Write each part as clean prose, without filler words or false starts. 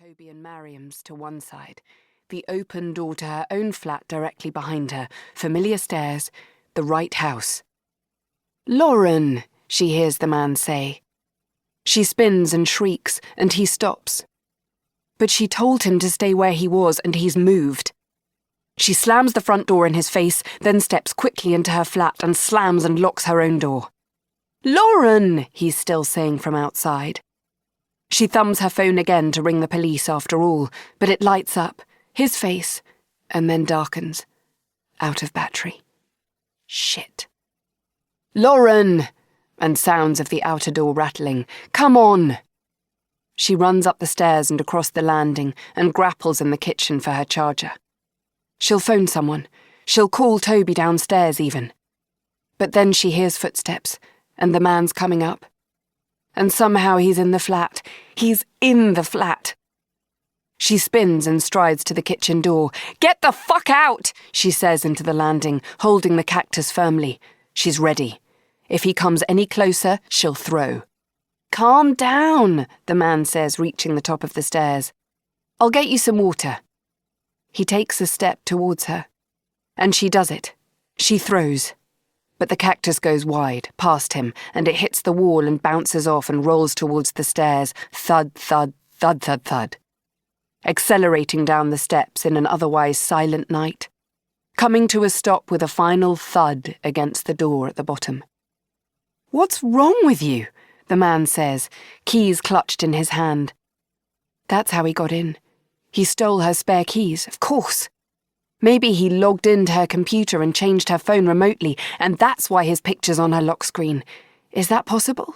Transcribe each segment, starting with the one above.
Toby and Mariam's to one side, the open door to her own flat directly behind her, familiar stairs, the right house. "Lauren," she hears the man say. She spins and shrieks, and he stops. But she told him to stay where he was, and he's moved. She slams the front door in his face, then steps quickly into her flat and slams and locks her own door. "Lauren," he's still saying from outside. She thumbs her phone again to ring the police after all, but it lights up, his face, and then darkens. Out of battery. Shit. "Lauren!" And sounds of the outer door rattling. "Come on!" She runs up the stairs and across the landing and grapples in the kitchen for her charger. She'll phone someone. She'll call Toby downstairs even. But then she hears footsteps, and the man's coming up. And somehow he's in the flat. He's in the flat. She spins and strides to the kitchen door. "Get the fuck out!" she says into the landing, holding the cactus firmly. She's ready. If he comes any closer, she'll throw. "Calm down," the man says, reaching the top of the stairs. "I'll get you some water." He takes a step towards her. And she does it. She throws. But the cactus goes wide, past him, and it hits the wall and bounces off and rolls towards the stairs. Thud, thud, thud, thud, thud. Accelerating down the steps in an otherwise silent night. Coming to a stop with a final thud against the door at the bottom. "What's wrong with you?" the man says, keys clutched in his hand. That's how he got in. He stole her spare keys, of course. Maybe he logged into her computer and changed her phone remotely, and that's why his picture's on her lock screen. Is that possible?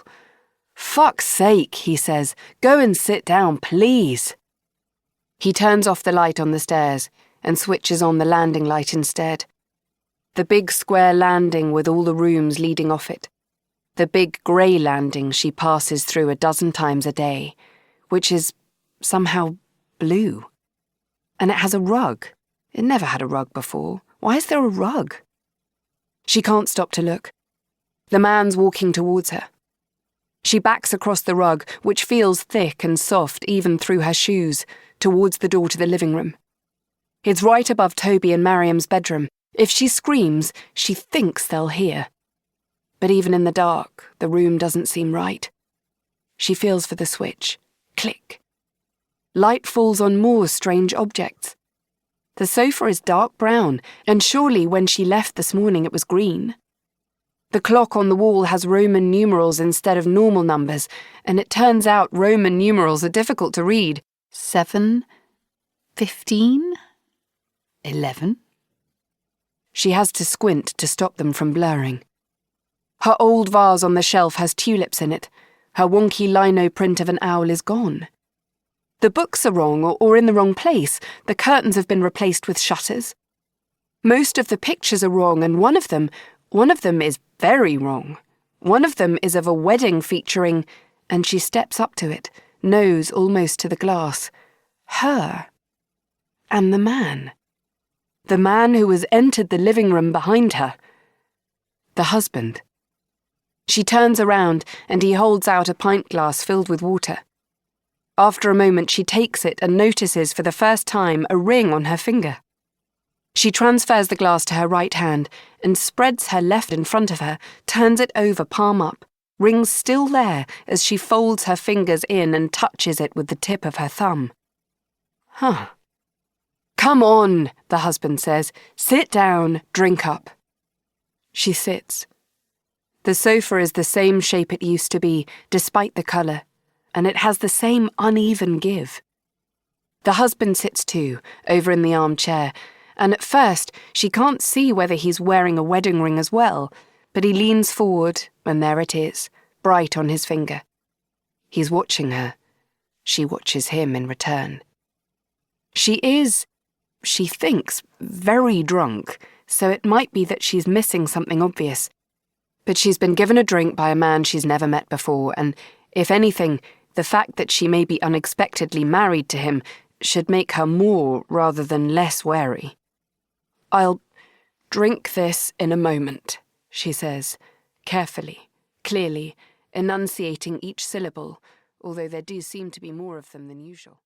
"Fuck's sake," he says. "Go and sit down, please." He turns off the light on the stairs and switches on the landing light instead. The big square landing with all the rooms leading off it. The big grey landing she passes through a dozen times a day, which is somehow blue. And it has a rug. It never had a rug before. Why is there a rug? She can't stop to look. The man's walking towards her. She backs across the rug, which feels thick and soft even through her shoes, towards the door to the living room. It's right above Toby and Mariam's bedroom. If she screams, she thinks they'll hear. But even in the dark, the room doesn't seem right. She feels for the switch. Click. Light falls on more strange objects. The sofa is dark brown, and surely when she left this morning it was green. The clock on the wall has Roman numerals instead of normal numbers, and it turns out Roman numerals are difficult to read. 7, 15, 11. She has to squint to stop them from blurring. Her old vase on the shelf has tulips in it. Her wonky lino print of an owl is gone. The books are wrong or in the wrong place. The curtains have been replaced with shutters. Most of the pictures are wrong, and one of them is very wrong. One of them is of a wedding featuring, and she steps up to it, nose almost to the glass. Her. And the man. The man who has entered the living room behind her. The husband. She turns around, and he holds out a pint glass filled with water. After a moment, she takes it and notices for the first time a ring on her finger. She transfers the glass to her right hand and spreads her left in front of her, turns it over palm up, ring still there as she folds her fingers in and touches it with the tip of her thumb. Huh. "Come on," the husband says. "Sit down, drink up." She sits. The sofa is the same shape it used to be, despite the colour, and it has the same uneven give. The husband sits too, over in the armchair, and at first she can't see whether he's wearing a wedding ring as well, but he leans forward, and there it is, bright on his finger. He's watching her. She watches him in return. She thinks, very drunk, so it might be that she's missing something obvious. But she's been given a drink by a man she's never met before, and, if anything, the fact that she may be unexpectedly married to him should make her more rather than less wary. "I'll drink this in a moment," she says, carefully, clearly, enunciating each syllable, although there do seem to be more of them than usual.